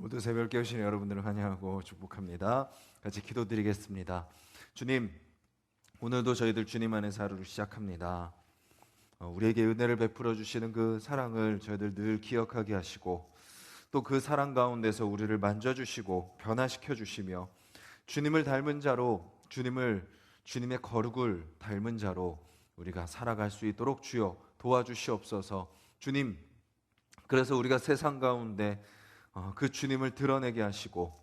모두 새벽 깨우시는 여러분들을 환영하고 축복합니다. 같이 기도드리겠습니다. 주님, 오늘도 저희들 주님 안에서 하루를 시작합니다. 우리에게 은혜를 베풀어 주시는 그 사랑을 저희들 늘 기억하게 하시고, 또 그 사랑 가운데서 우리를 만져주시고 변화시켜 주시며, 주님을 닮은 자로, 주님의 거룩을 닮은 자로 우리가 살아갈 수 있도록 주여 도와주시옵소서. 주님, 그래서 우리가 세상 가운데 그 주님을 드러내게 하시고,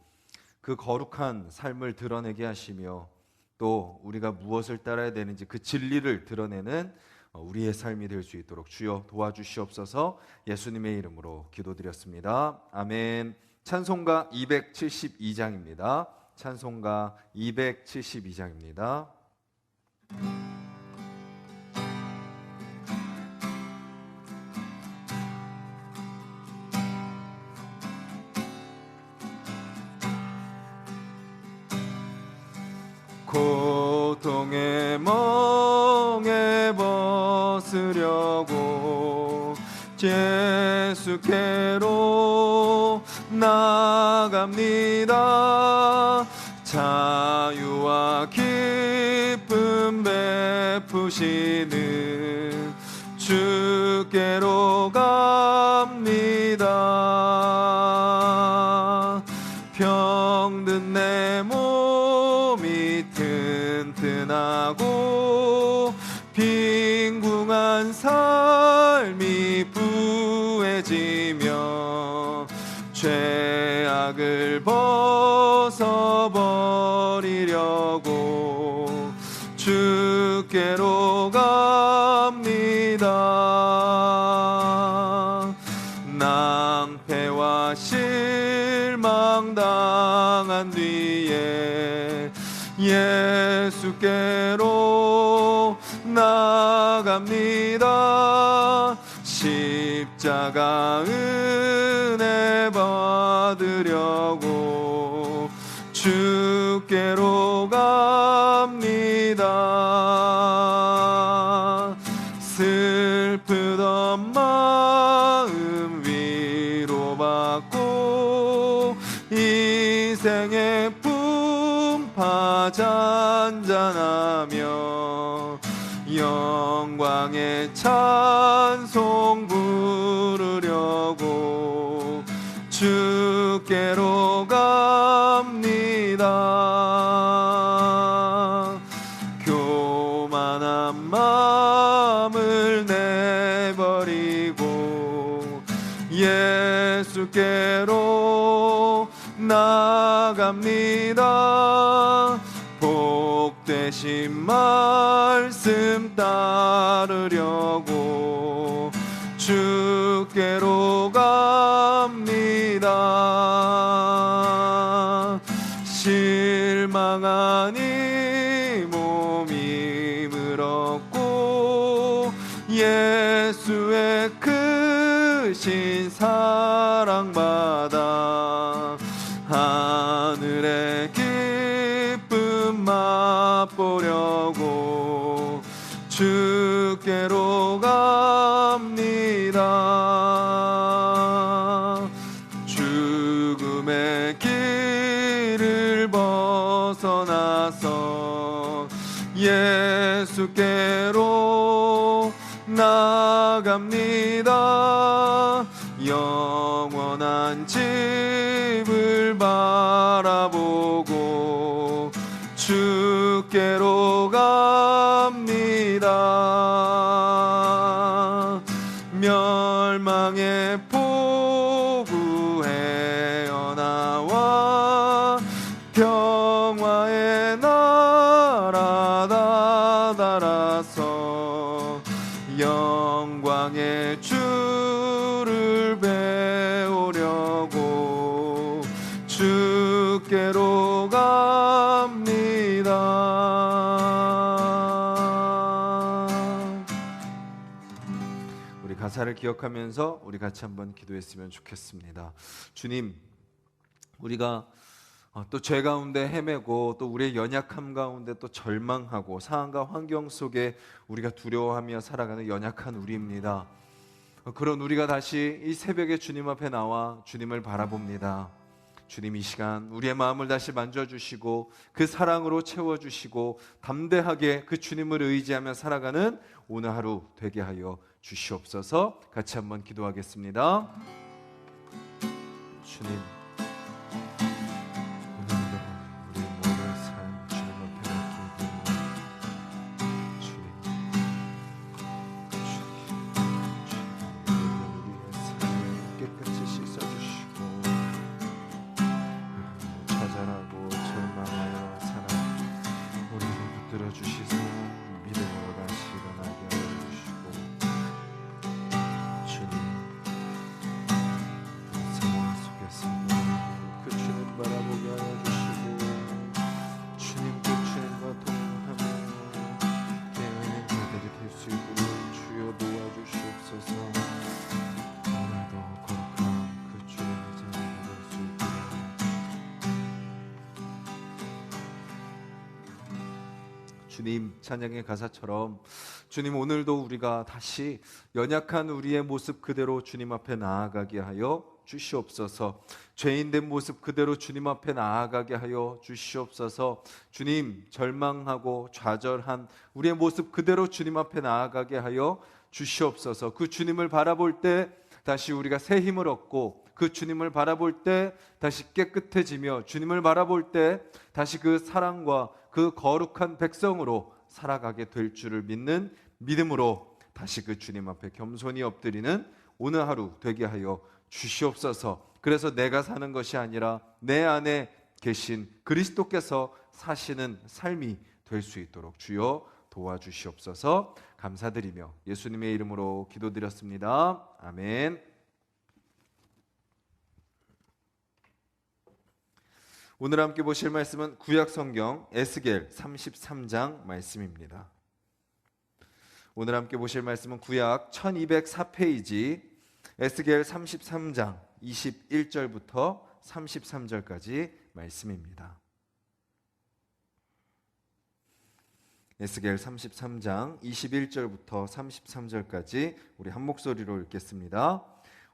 그 거룩한 삶을 드러내게 하시며, 또 우리가 무엇을 따라야 되는지 그 진리를 드러내는 우리의 삶이 될 수 있도록 주여 도와주시옵소서. 예수님의 이름으로 기도드렸습니다. 아멘. 찬송가 272장입니다. 찬송가 272장입니다. 고통의 멍에 벗으려고 예수께로 나갑니다. 자유와 기쁨 베푸시는 주께로 갑니다. 병든 내 몸이 튼튼하고 빈궁한 삶이 부해지며 죄악을 벗어버리려고 주께로 갑니다. 낭패와 실망 당한 뒤에 예수께로 나갑니다. 십자가 은혜 받으려고 주께로 갑니다. 슬프던 마음 위로받고 인생의 풍파 잔잔하며 영광의 찬송 부르려고 주께로 갑니다. 교만한 마음을 내버리고 예수께로 나갑니다. 복되신 말씀 따르려고 주께로 갑니다. 실망한 이 몸 힘을 얻고 예수의 크신 사랑받아 하늘의 기쁨 맛보려고 주께로 갑니다. 죽음의 길을 벗어나서 예수께로 나갑니다. 영원한 집을 바라보고 주께로 갑니다. 멸망의 포구에 나와 평화의 나라 다다라서 영광의 주를 배우려고 주께로 갑니다. 우리 가사를 기억하면서 우리 같이 한번 기도했으면 좋겠습니다. 주님, 우리가 또 죄 가운데 헤매고 또 우리의 연약함 가운데 또 절망하고 상황과 환경 속에 우리가 두려워하며 살아가는 연약한 우리입니다. 그런 우리가 다시 이 새벽에 주님 앞에 나와 주님을 바라봅니다. 주님 이 시간 우리의 마음을 다시 만져주시고 그 사랑으로 채워주시고 담대하게 그 주님을 의지하며 살아가는 오늘 하루 되게 하여 주시옵소서. 같이 한번 기도하겠습니다. 주님, 오늘도 우리의 모든 삶 주님 앞에 맡기고 우리의 삶을 깨끗이 씻어주시고 좌절하고 절망하여 살아 우리를 붙들어 주시사 믿음으로 다시 일어나게 하여 주시고 주님 상황 속에서 그 주님 바라보게 하여 주시고 주님 그 주님과 동행하며 깨어있는 자들이 될 수 있도록 주여 도와주시옵소서. 오늘도 거룩한 그 주님의 자리가 될 수 있도록 주님 찬양의 가사처럼 주님 오늘도 우리가 다시 연약한 우리의 모습 그대로 주님 앞에 나아가게 하여 주시옵소서. 죄인된 모습 그대로 주님 앞에 나아가게 하여 주시옵소서. 주님 절망하고 좌절한 우리의 모습 그대로 주님 앞에 나아가게 하여 주시옵소서. 그 주님을 바라볼 때 다시 우리가 새 힘을 얻고 그 주님을 바라볼 때 다시 깨끗해지며 주님을 바라볼 때 다시 그 사랑과 그 거룩한 백성으로 살아가게 될 줄을 믿는 믿음으로 다시 그 주님 앞에 겸손히 엎드리는 오늘 하루 되게 하여 주시옵소서. 그래서 내가 사는 것이 아니라 내 안에 계신 그리스도께서 사시는 삶이 될 수 있도록 주여 도와주시옵소서. 감사드리며 예수님의 이름으로 기도드렸습니다. 아멘. 오늘 함께 보실 말씀은 구약성경 에스겔 33장 말씀입니다. 오늘 함께 보실 말씀은 구약 1204페이지 에스겔 33장 21절부터 33절까지 말씀입니다. 에스겔 33장 21절부터 33절까지 우리 한 목소리로 읽겠습니다.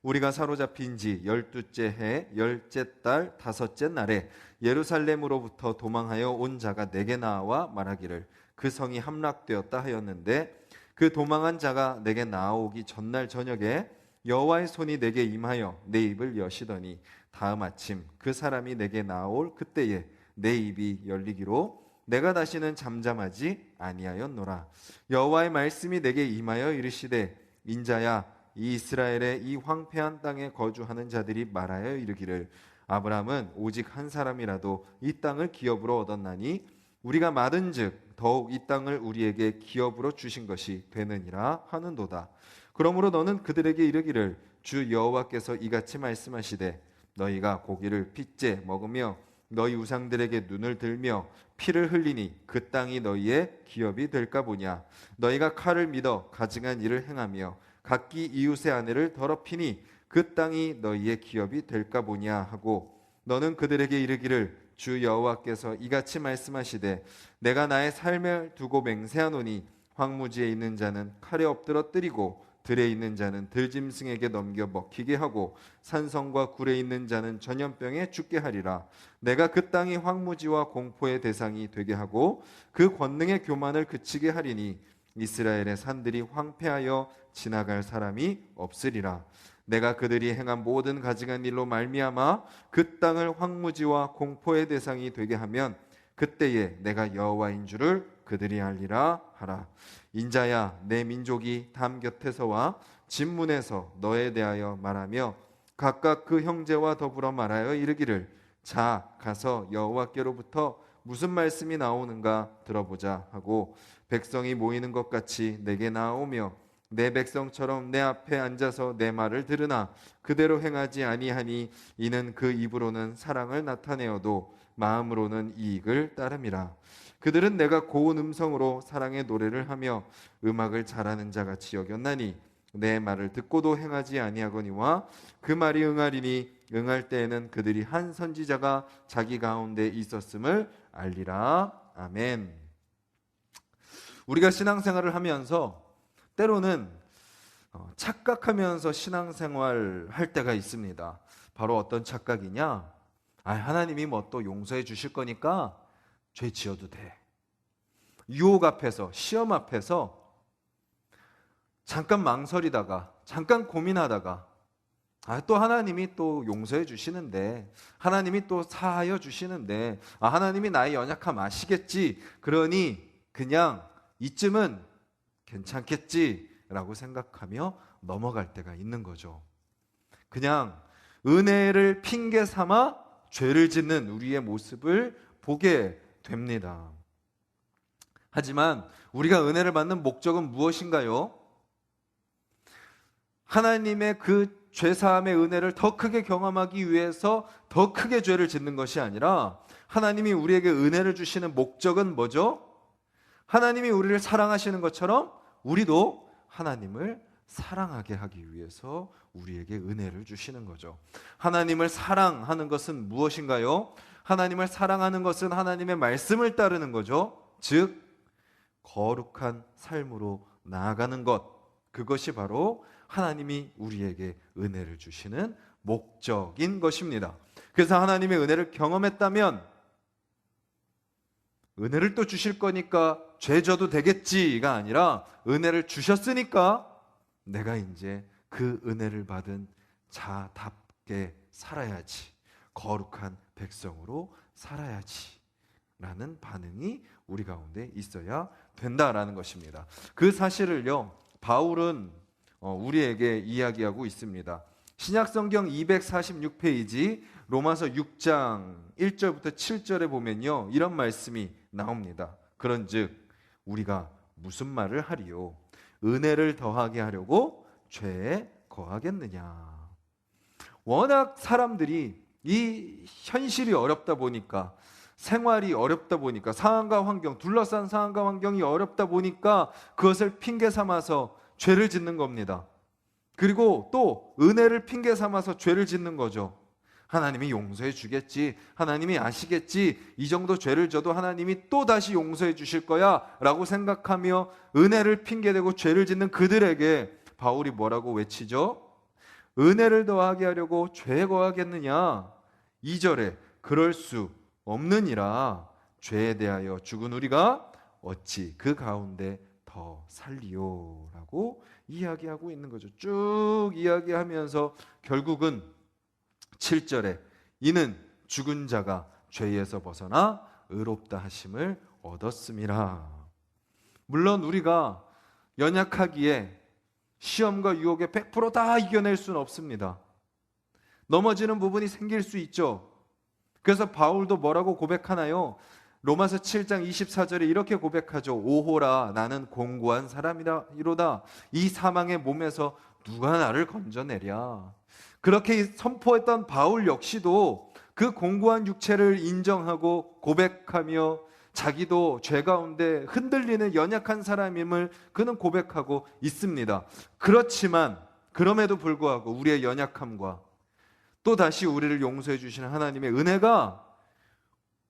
우리가 사로잡힌 지 12째 해 10째 달 5째 날에 예루살렘으로부터 도망하여 온 자가 내게 나와 말하기를 그 성이 함락되었다 하였는데 그 도망한 자가 내게 나오기 전날 저녁에 여호와의 손이 내게 임하여 내 입을 여시더니 다음 아침 그 사람이 내게 나올 그때에 내 입이 열리기로 내가 다시는 잠잠하지 아니하였노라. 여호와의 말씀이 내게 임하여 이르시되 인자야 이 이스라엘의 이 황폐한 땅에 거주하는 자들이 말하여 이르기를 아브라함은 오직 한 사람이라도 이 땅을 기업으로 얻었나니 우리가 받은즉 더욱 이 땅을 우리에게 기업으로 주신 것이 되느니라 하는도다. 그러므로 너는 그들에게 이르기를 주 여호와께서 이같이 말씀하시되 너희가 고기를 핏째 먹으며 너희 우상들에게 눈을 들며 피를 흘리니 그 땅이 너희의 기업이 될까 보냐. 너희가 칼을 믿어 가증한 일을 행하며 각기 이웃의 아내를 더럽히니 그 땅이 너희의 기업이 될까 보냐 하고 너는 그들에게 이르기를 주 여호와께서 이같이 말씀하시되 내가 나의 삶을 두고 맹세하노니 황무지에 있는 자는 칼에 엎드러 뜨리고 들에 있는 자는 들짐승에게 넘겨 먹히게 하고 산성과 굴에 있는 자는 전염병에 죽게 하리라. 내가 그 땅이 황무지와 공포의 대상이 되게 하고 그 권능의 교만을 그치게 하리니 이스라엘의 산들이 황폐하여 지나갈 사람이 없으리라. 내가 그들이 행한 모든 가증한 일로 말미암아 그 땅을 황무지와 공포의 대상이 되게 하면 그때에 내가 여호와인 줄을 그들이 알리라 하라. 인자야 내 민족이 담 곁에서와 진문에서 너에 대하여 말하며 각각 그 형제와 더불어 말하여 이르기를 자 가서 여호와께로부터 무슨 말씀이 나오는가 들어보자 하고 백성이 모이는 것 같이 내게 나오며 내 백성처럼 내 앞에 앉아서 내 말을 들으나 그대로 행하지 아니하니 이는 그 입으로는 사랑을 나타내어도 마음으로는 이익을 따름이라. 그들은 내가 고운 음성으로 사랑의 노래를 하며 음악을 잘하는 자같이 여겼나니 내 말을 듣고도 행하지 아니하거니와 그 말이 응하리니 응할 때에는 그들이 한 선지자가 자기 가운데 있었음을 알리라. 아멘. 우리가 신앙생활을 하면서 때로는 착각하면서 신앙생활 할 때가 있습니다. 바로 어떤 착각이냐? 하나님이 뭐 또 용서해 주실 거니까 죄 지어도 돼. 유혹 앞에서, 시험 앞에서 잠깐 망설이다가, 잠깐 고민하다가 또 하나님이 또 용서해 주시는데, 하나님이 또 사하여 주시는데, 하나님이 나의 연약함 아시겠지, 그러니 그냥 이쯤은 괜찮겠지라고 생각하며 넘어갈 때가 있는 거죠. 그냥 은혜를 핑계 삼아 죄를 짓는 우리의 모습을 보게 됩니다. 하지만 우리가 은혜를 받는 목적은 무엇인가요? 하나님의 그 죄사함의 은혜를 더 크게 경험하기 위해서 더 크게 죄를 짓는 것이 아니라, 하나님이 우리에게 은혜를 주시는 목적은 뭐죠? 하나님이 우리를 사랑하시는 것처럼 우리도 하나님을 사랑하게 하기 위해서 우리에게 은혜를 주시는 거죠. 하나님을 사랑하는 것은 무엇인가요? 하나님을 사랑하는 것은 하나님의 말씀을 따르는 거죠. 즉 거룩한 삶으로 나아가는 것, 그것이 바로 하나님이 우리에게 은혜를 주시는 목적인 것입니다. 그래서 하나님의 은혜를 경험했다면 은혜를 또 주실 거니까 죄 져도 되겠지가 아니라, 은혜를 주셨으니까 내가 이제 그 은혜를 받은 자답게 살아야지, 거룩한 백성으로 살아야지 라는 반응이 우리 가운데 있어야 된다라는 것입니다. 그 사실을요, 바울은 우리에게 이야기하고 있습니다. 신약성경 246페이지 로마서 6장 1절부터 7절에 보면요, 이런 말씀이 나옵니다. 그런즉 우리가 무슨 말을 하리요? 은혜를 더하게 하려고 죄에 거하겠느냐? 워낙 사람들이 이 현실이 어렵다 보니까, 생활이 어렵다 보니까, 상황과 환경, 둘러싼 상황과 환경이 어렵다 보니까 그것을 핑계 삼아서 죄를 짓는 겁니다. 그리고 또 은혜를 핑계 삼아서 죄를 짓는 거죠. 하나님이 용서해 주겠지, 하나님이 아시겠지, 이 정도 죄를 져도 하나님이 또 다시 용서해 주실 거야 라고 생각하며 은혜를 핑계대고 죄를 짓는 그들에게 바울이 뭐라고 외치죠? 은혜를 더하게 하려고 죄에 거하겠느냐? 2절에 그럴 수 없느니라. 죄에 대하여 죽은 우리가 어찌 그 가운데 더 살리요? 라고 이야기하고 있는 거죠. 쭉 이야기하면서 결국은 7절에 이는 죽은 자가 죄에서 벗어나 의롭다 하심을 얻었음이라. 물론 우리가 연약하기에 시험과 유혹에 100%다 이겨낼 수는 없습니다. 넘어지는 부분이 생길 수 있죠. 그래서 바울도 뭐라고 고백하나요? 로마서 7장 24절에 이렇게 고백하죠. 오호라, 나는 공고한 사람이로다. 이 사망의 몸에서 누가 나를 건져내랴. 그렇게 선포했던 바울 역시도 그 공고한 육체를 인정하고 고백하며 자기도 죄 가운데 흔들리는 연약한 사람임을 그는 고백하고 있습니다. 그렇지만 그럼에도 불구하고 우리의 연약함과 또 다시 우리를 용서해 주시는 하나님의 은혜가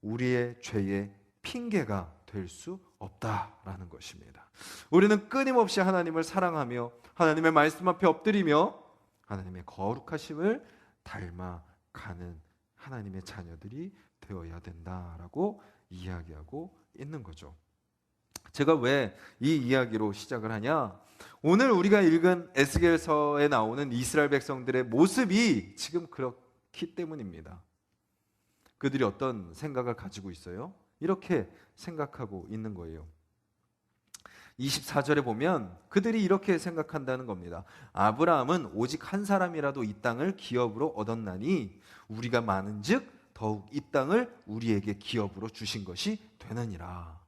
우리의 죄의 핑계가 될 수 없다라는 것입니다. 우리는 끊임없이 하나님을 사랑하며 하나님의 말씀 앞에 엎드리며 하나님의 거룩하심을 닮아가는 하나님의 자녀들이 되어야 된다라고 이야기하고 있는 거죠. 제가 왜 이 이야기로 시작을 하냐? 오늘 우리가 읽은 에스겔서에 나오는 이스라엘 백성들의 모습이 지금 그렇기 때문입니다. 그들이 어떤 생각을 가지고 있어요? 이렇게 생각하고 있는 거예요. 24절에 보면 그들이 이렇게 생각한다는 겁니다. 아브라함은 오직 한 사람이라도 이 땅을 기업으로 얻었나니 우리가 많은즉 더욱 이 땅을 우리에게 기업으로 주신 것이 되느니라.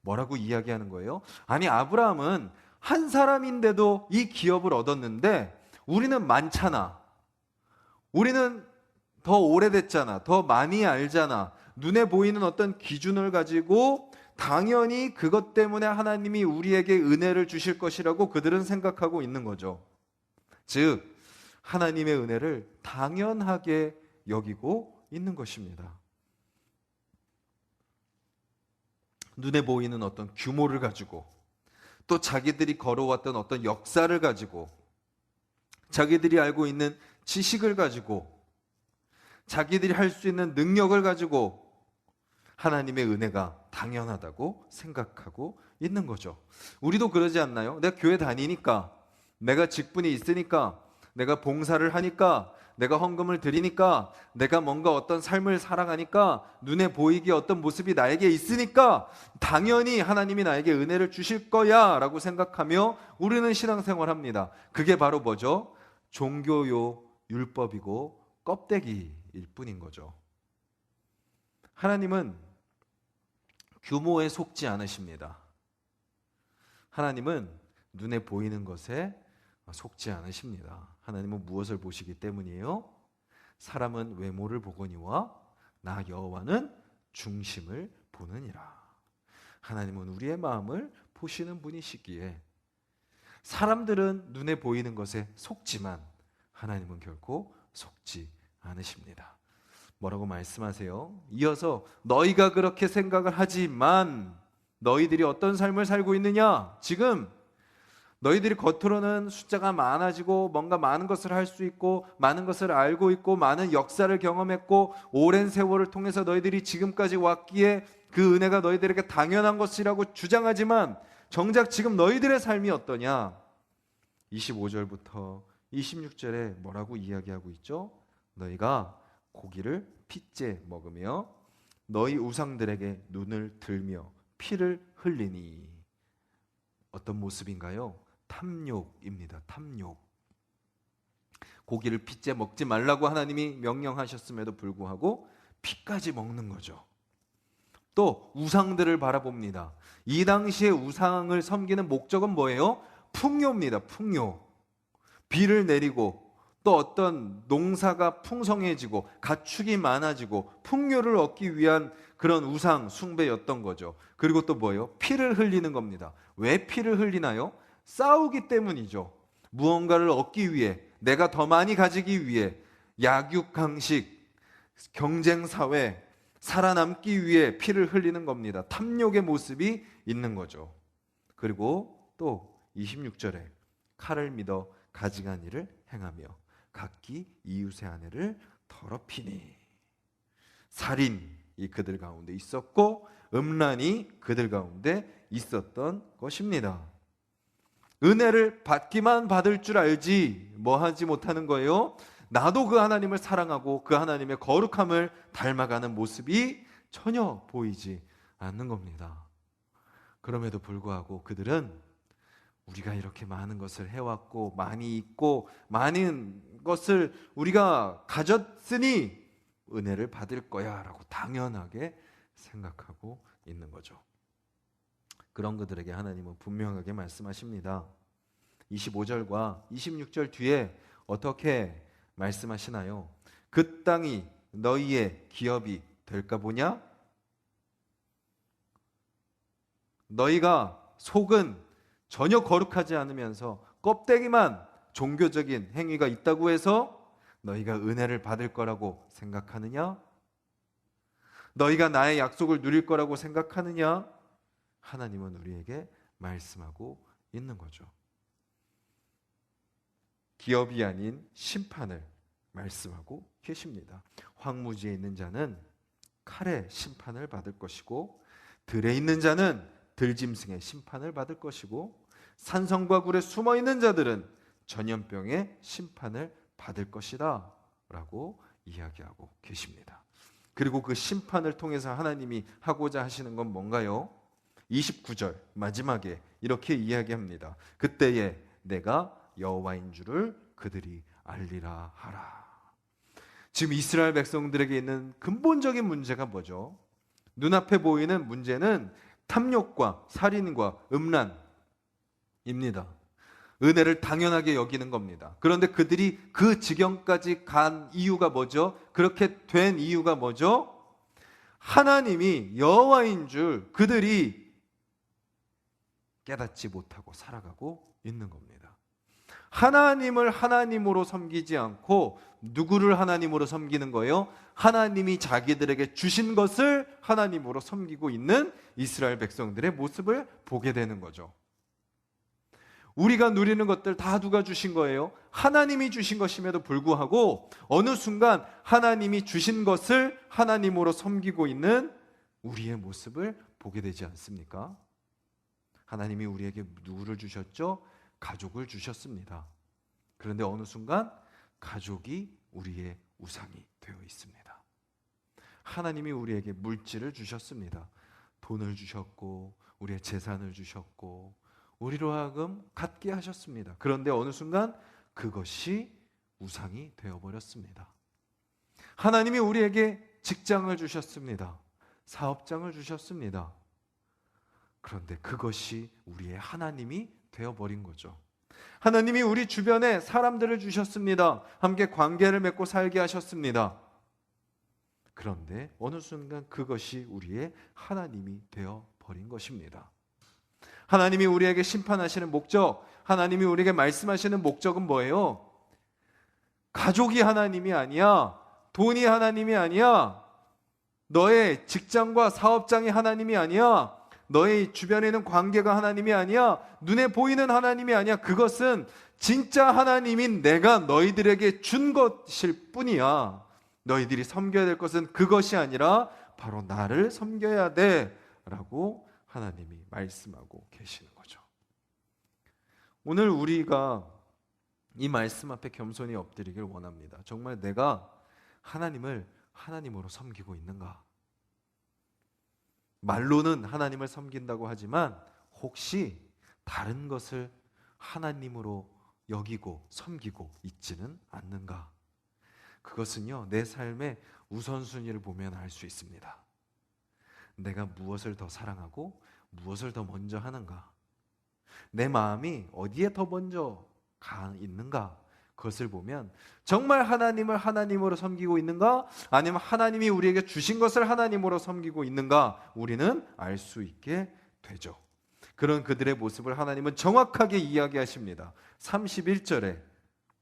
뭐라고 이야기하는 거예요? 아니, 아브라함은 한 사람인데도 이 기업을 얻었는데 우리는 많잖아. 우리는 더 오래됐잖아. 더 많이 알잖아. 눈에 보이는 어떤 기준을 가지고 당연히 그것 때문에 하나님이 우리에게 은혜를 주실 것이라고 그들은 생각하고 있는 거죠. 즉, 하나님의 은혜를 당연하게 여기고 있는 것입니다. 눈에 보이는 어떤 규모를 가지고, 또 자기들이 걸어왔던 어떤 역사를 가지고, 자기들이 알고 있는 지식을 가지고, 자기들이 할 수 있는 능력을 가지고 하나님의 은혜가 당연하다고 생각하고 있는 거죠. 우리도 그러지 않나요? 내가 교회 다니니까, 내가 직분이 있으니까, 내가 봉사를 하니까, 내가 헌금을 드리니까, 내가 뭔가 어떤 삶을 살아가니까, 눈에 보이게 어떤 모습이 나에게 있으니까 당연히 하나님이 나에게 은혜를 주실 거야 라고 생각하며 우리는 신앙생활 합니다. 그게 바로 뭐죠? 종교요 율법이고 껍데기일 뿐인 거죠. 하나님은 규모에 속지 않으십니다. 하나님은 눈에 보이는 것에 속지 않으십니다. 하나님은 무엇을 보시기 때문이에요? 사람은 외모를 보거니와 나 여호와는 중심을 보느니라. 하나님은 우리의 마음을 보시는 분이시기에 사람들은 눈에 보이는 것에 속지만 하나님은 결코 속지 않으십니다. 뭐라고 말씀하세요? 이어서 너희가 그렇게 생각을 하지만 너희들이 어떤 삶을 살고 있느냐? 지금 너희들이 겉으로는 숫자가 많아지고 뭔가 많은 것을 할 수 있고 많은 것을 알고 있고 많은 역사를 경험했고 오랜 세월을 통해서 너희들이 지금까지 왔기에 그 은혜가 너희들에게 당연한 것이라고 주장하지만 정작 지금 너희들의 삶이 어떠냐? 25절부터 26절에 뭐라고 이야기하고 있죠? 너희가 고기를 핏째 먹으며 너희 우상들에게 눈을 들며 피를 흘리니. 어떤 모습인가요? 탐욕입니다. 탐욕. 고기를 핏째 먹지 말라고 하나님이 명령하셨음에도 불구하고 피까지 먹는 거죠. 또 우상들을 바라봅니다. 이 당시에 우상을 섬기는 목적은 뭐예요? 풍요입니다. 풍요. 비를 내리고 또 어떤 농사가 풍성해지고 가축이 많아지고 풍요를 얻기 위한 그런 우상 숭배였던 거죠. 그리고 또 뭐예요? 피를 흘리는 겁니다. 왜 피를 흘리나요? 싸우기 때문이죠. 무언가를 얻기 위해, 내가 더 많이 가지기 위해, 약육강식, 경쟁사회, 살아남기 위해 피를 흘리는 겁니다. 탐욕의 모습이 있는 거죠. 그리고 또 26절에 칼을 믿어 가증한 일을 행하며 각기 이웃의 아내를 더럽히니. 살인이 그들 가운데 있었고 음란이 그들 가운데 있었던 것입니다. 은혜를 받기만 받을 줄 알지 뭐 하지 못하는 거예요? 나도 그 하나님을 사랑하고 그 하나님의 거룩함을 닮아가는 모습이 전혀 보이지 않는 겁니다. 그럼에도 불구하고 그들은 우리가 이렇게 많은 것을 해왔고 많이 있고 많은 것을 우리가 가졌으니 은혜를 받을 거야 라고 당연하게 생각하고 있는 거죠. 그런 그들에게 하나님은 분명하게 말씀하십니다. 25절과 26절 뒤에 어떻게 말씀하시나요? 그 땅이 너희의 기업이 될까 보냐? 너희가 속은 전혀 거룩하지 않으면서 껍데기만 종교적인 행위가 있다고 해서 너희가 은혜를 받을 거라고 생각하느냐? 너희가 나의 약속을 누릴 거라고 생각하느냐? 하나님은 우리에게 말씀하고 있는 거죠. 기업이 아닌 심판을 말씀하고 계십니다. 황무지에 있는 자는 칼의 심판을 받을 것이고 들에 있는 자는 들짐승의 심판을 받을 것이고 산성과 굴에 숨어 있는 자들은 전염병의 심판을 받을 것이다 라고 이야기하고 계십니다. 그리고 그 심판을 통해서 하나님이 하고자 하시는 건 뭔가요? 29절 마지막에 이렇게 이야기합니다. 그때에 내가 여호와인 줄을 그들이 알리라 하라. 지금 이스라엘 백성들에게 있는 근본적인 문제가 뭐죠? 눈앞에 보이는 문제는 탐욕과 살인과 음란입니다. 은혜를 당연하게 여기는 겁니다. 그런데 그들이 그 지경까지 간 이유가 뭐죠? 그렇게 된 이유가 뭐죠? 하나님이 여호와인 줄 그들이 깨닫지 못하고 살아가고 있는 겁니다. 하나님을 하나님으로 섬기지 않고 누구를 하나님으로 섬기는 거예요? 하나님이 자기들에게 주신 것을 하나님으로 섬기고 있는 이스라엘 백성들의 모습을 보게 되는 거죠. 우리가 누리는 것들 다 누가 주신 거예요? 하나님이 주신 것임에도 불구하고 어느 순간 하나님이 주신 것을 하나님으로 섬기고 있는 우리의 모습을 보게 되지 않습니까? 하나님이 우리에게 누구를 주셨죠? 가족을 주셨습니다. 그런데 어느 순간 가족이 우리의 우상이 되어 있습니다. 하나님이 우리에게 물질을 주셨습니다. 돈을 주셨고 우리의 재산을 주셨고 우리로 하여금 갖게 하셨습니다. 그런데 어느 순간 그것이 우상이 되어버렸습니다. 하나님이 우리에게 직장을 주셨습니다. 사업장을 주셨습니다. 그런데 그것이 우리의 하나님이 되어버린 거죠. 하나님이 우리 주변에 사람들을 주셨습니다. 함께 관계를 맺고 살게 하셨습니다. 그런데 어느 순간 그것이 우리의 하나님이 되어버린 것입니다. 하나님이 우리에게 심판하시는 목적, 하나님이 우리에게 말씀하시는 목적은 뭐예요? 가족이 하나님이 아니야. 돈이 하나님이 아니야. 너의 직장과 사업장이 하나님이 아니야. 너의 주변에 있는 관계가 하나님이 아니야. 눈에 보이는 하나님이 아니야. 그것은 진짜 하나님인 내가 너희들에게 준 것일 뿐이야. 너희들이 섬겨야 될 것은 그것이 아니라 바로 나를 섬겨야 돼 라고 하나님이 말씀하고 계시는 거죠. 오늘 우리가 이 말씀 앞에 겸손히 엎드리길 원합니다. 정말 내가 하나님을 하나님으로 섬기고 있는가? 말로는 하나님을 섬긴다고 하지만 혹시 다른 것을 하나님으로 여기고 섬기고 있지는 않는가? 그것은요, 내 삶의 우선순위를 보면 알 수 있습니다. 내가 무엇을 더 사랑하고 무엇을 더 먼저 하는가? 내 마음이 어디에 더 먼저 가 있는가? 그것을 보면 정말 하나님을 하나님으로 섬기고 있는가? 아니면 하나님이 우리에게 주신 것을 하나님으로 섬기고 있는가? 우리는 알 수 있게 되죠. 그런 그들의 모습을 하나님은 정확하게 이야기하십니다. 31절에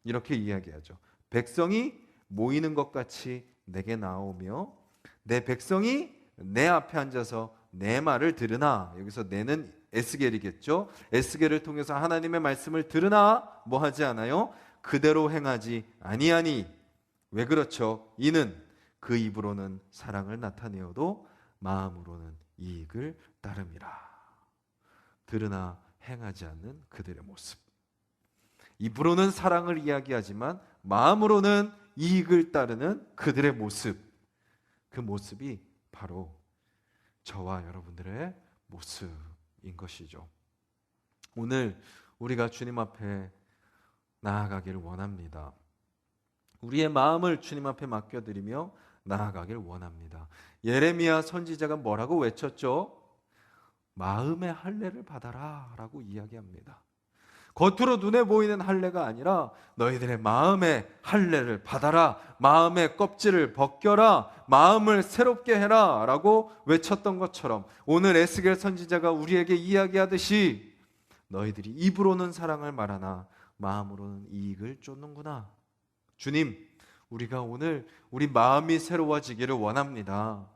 이렇게 이야기하죠. 백성이 모이는 것 같이 내게 나오며 내 백성이 내 앞에 앉아서 내 말을 들으나, 여기서 내는 에스겔이겠죠. 에스겔을 통해서 하나님의 말씀을 들으나 뭐 하지 않아요? 그대로 행하지 아니하니. 왜 그렇죠? 이는 그 입으로는 사랑을 나타내어도 마음으로는 이익을 따름이라. 들으나 행하지 않는 그들의 모습. 입으로는 사랑을 이야기하지만 마음으로는 이익을 따르는 그들의 모습. 그 모습이 바로 저와 여러분들의 모습인 것이죠. 오늘 우리가 주님 앞에 나아가기를 원합니다. 우리의 마음을 주님 앞에 맡겨드리며 나아가기를 원합니다. 예레미야 선지자가 뭐라고 외쳤죠? 마음의 할례를 받아라 라고 이야기합니다. 겉으로 눈에 보이는 할례가 아니라 너희들의 마음의 할례를 받아라, 마음의 껍질을 벗겨라, 마음을 새롭게 해라 라고 외쳤던 것처럼 오늘 에스겔 선지자가 우리에게 이야기하듯이 너희들이 입으로는 사랑을 말하나 마음으로는 이익을 쫓는구나. 주님, 우리가 오늘 우리 마음이 새로워지기를 원합니다.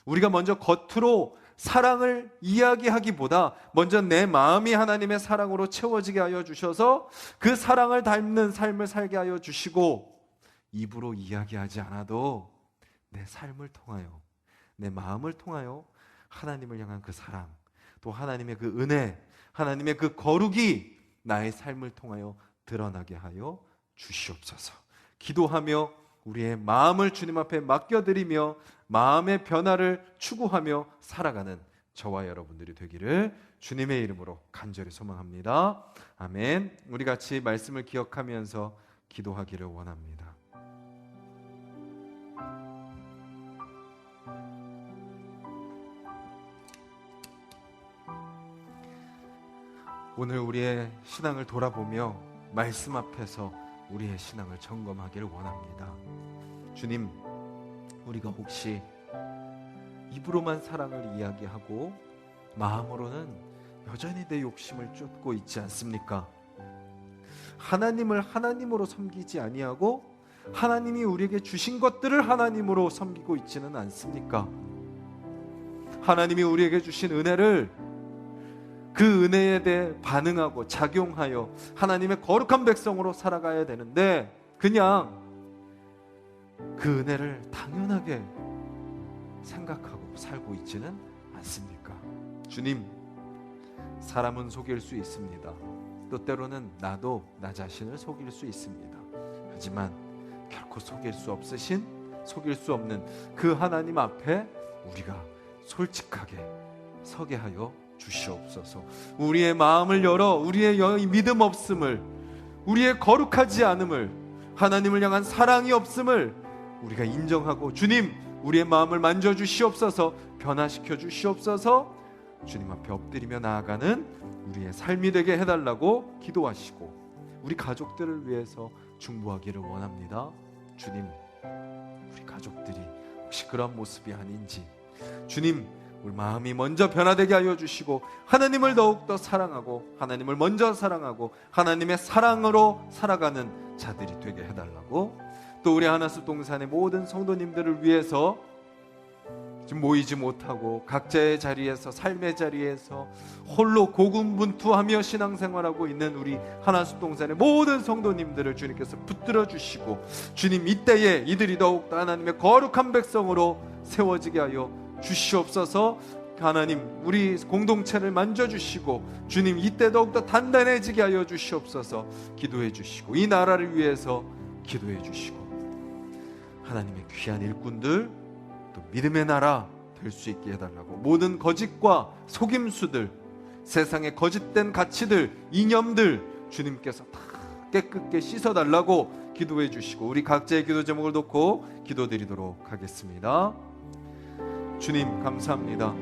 우리가 먼저 겉으로 사랑을 이야기하기보다 먼저 내 마음이 하나님의 사랑으로 채워지게 하여 주셔서 그 사랑을 닮는 삶을 살게 하여 주시고, 입으로 이야기하지 않아도 내 삶을 통하여, 내 마음을 통하여 하나님을 향한 그 사랑, 또 하나님의 그 은혜, 하나님의 그 거룩이 나의 삶을 통하여 드러나게 하여 주시옵소서. 기도하며 우리의 마음을 주님 앞에 맡겨드리며 마음의 변화를 추구하며 살아가는 저와 여러분들이 되기를 주님의 이름으로 간절히 소망합니다. 아멘. 우리 같이 말씀을 기억하면서 기도하기를 원합니다. 오늘 우리의 신앙을 돌아보며 말씀 앞에서 우리의 신앙을 점검하기를 원합니다. 주님, 우리가 혹시 입으로만 사랑을 이야기하고 마음으로는 여전히 내 욕심을 쫓고 있지 않습니까? 하나님을 하나님으로 섬기지 아니하고 하나님이 우리에게 주신 것들을 하나님으로 섬기고 있지는 않습니까? 하나님이 우리에게 주신 은혜를 그 은혜에 대해 반응하고 작용하여 하나님의 거룩한 백성으로 살아가야 되는데 그냥 그 은혜를 당연하게 생각하고 살고 있지는 않습니까? 주님, 사람은 속일 수 있습니다. 또 때로는 나도 나 자신을 속일 수 있습니다. 하지만 결코 속일 수 없는 그 하나님 앞에 우리가 솔직하게 서게 하여 주시옵소서. 우리의 마음을 열어 우리의 믿음 없음을, 우리의 거룩하지 않음을, 하나님을 향한 사랑이 없음을 우리가 인정하고 주님, 우리의 마음을 만져주시옵소서, 변화시켜 주시옵소서, 주님 앞에 엎드리며 나아가는 우리의 삶이 되게 해달라고 기도하시고 우리 가족들을 위해서 중보하기를 원합니다. 주님, 우리 가족들이 혹시 그런 모습이 아닌지 주님, 우리 마음이 먼저 변화되게 하여 주시고 하나님을 더욱더 사랑하고 하나님을 먼저 사랑하고 하나님의 사랑으로 살아가는 자들이 되게 해달라고, 또 우리 하나숲 동산의 모든 성도님들을 위해서 지금 모이지 못하고 각자의 자리에서, 삶의 자리에서 홀로 고군분투하며 신앙생활하고 있는 우리 하나숲 동산의 모든 성도님들을 주님께서 붙들어 주시고 주님, 이때에 이들이 더욱더 하나님의 거룩한 백성으로 세워지게 하여 주시옵소서. 하나님, 우리 공동체를 만져주시고 주님, 이때 더욱더 단단해지게 하여 주시옵소서. 기도해 주시고 이 나라를 위해서 기도해 주시고 하나님의 귀한 일꾼들, 또 믿음의 나라 될 수 있게 해달라고, 모든 거짓과 속임수들, 세상의 거짓된 가치들, 이념들 주님께서 다 깨끗게 씻어달라고 기도해 주시고 우리 각자의 기도 제목을 놓고 기도드리도록 하겠습니다. 주님, 감사합니다.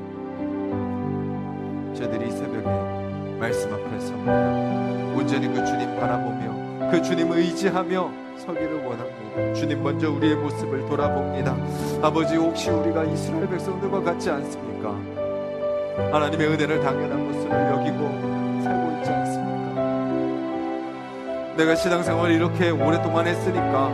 저희들이 이 새벽에 말씀 앞에 섭니다. 온전히 그 주님 바라보며 그 주님 의지하며 서기를 원합니다. 주님, 먼저 우리의 모습을 돌아봅니다. 아버지, 혹시 우리가 이스라엘 백성들과 같지 않습니까? 하나님의 은혜를 당연한 것으로 여기고 살고 있지 않습니까? 내가 신앙생활을 이렇게 오랫동안 했으니까,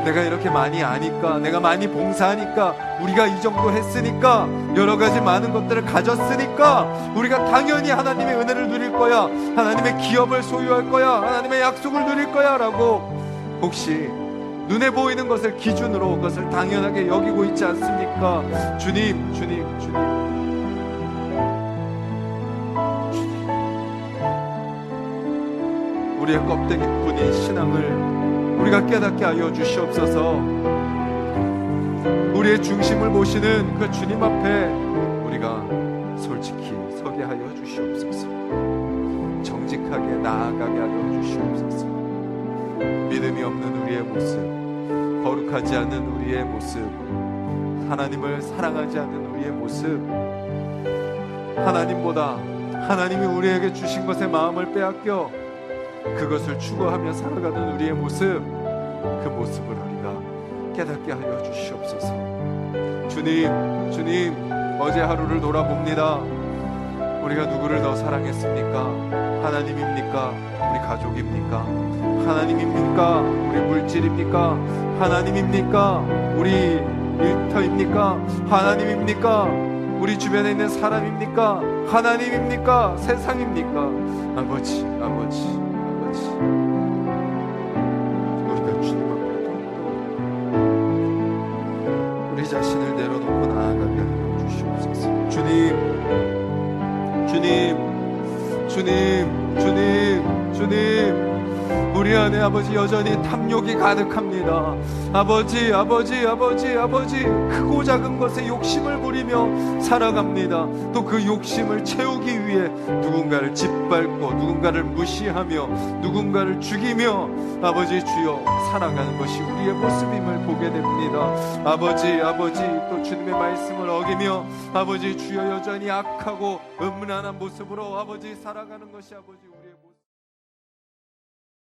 내가 이렇게 많이 아니까, 내가 많이 봉사하니까, 우리가 이 정도 했으니까, 여러 가지 많은 것들을 가졌으니까 우리가 당연히 하나님의 은혜를 누릴 거야, 하나님의 기업을 소유할 거야, 하나님의 약속을 누릴 거야 라고 혹시 눈에 보이는 것을 기준으로 그것을 당연하게 여기고 있지 않습니까? 주님, 주님, 주님, 우리의 껍데기뿐인 신앙을 우리가 깨닫게 하여 주시옵소서. 우리의 중심을 모시는 그 주님 앞에 우리가 솔직히 서게 하여 주시옵소서. 정직하게 나아가게 하여 주시옵소서. 믿음이 없는 우리의 모습, 거룩하지 않은 우리의 모습, 하나님을 사랑하지 않는 우리의 모습, 하나님보다 하나님이 우리에게 주신 것에 마음을 빼앗겨 그것을 추구하며 살아가는 우리의 모습, 그 모습을 우리가 깨닫게 하여 주시옵소서. 주님, 주님, 어제 하루를 돌아봅니다. 우리가 누구를 더 사랑했습니까? 하나님입니까? 우리 가족입니까? 하나님입니까? 우리 물질입니까? 하나님입니까? 우리 일터입니까? 하나님입니까? 우리 주변에 있는 사람입니까? 하나님입니까? 세상입니까? 아버지, 아버지, 아버지, 우리가 주님 앞에 우리 자신을 내려놓고 나아가게 하여 주시옵소서. 주님, 주님, 주님, 주님, 주님, 우리 안에 아버지 여전히 탐욕이 가득합니다. 아버지, 아버지, 아버지, 아버지, 크고 작은 것에 욕심을 부리며 살아갑니다. 또 그 욕심을 채우기 위해 누군가를 짓밟고 누군가를 무시하며 누군가를 죽이며 아버지 주여 살아가는 것이 우리의 모습임을 보게 됩니다. 아버지, 아버지, 또 주님의 말씀을 어기며 아버지 주여 여전히 악하고 음란한 모습으로 아버지 살아가는 것이 아버지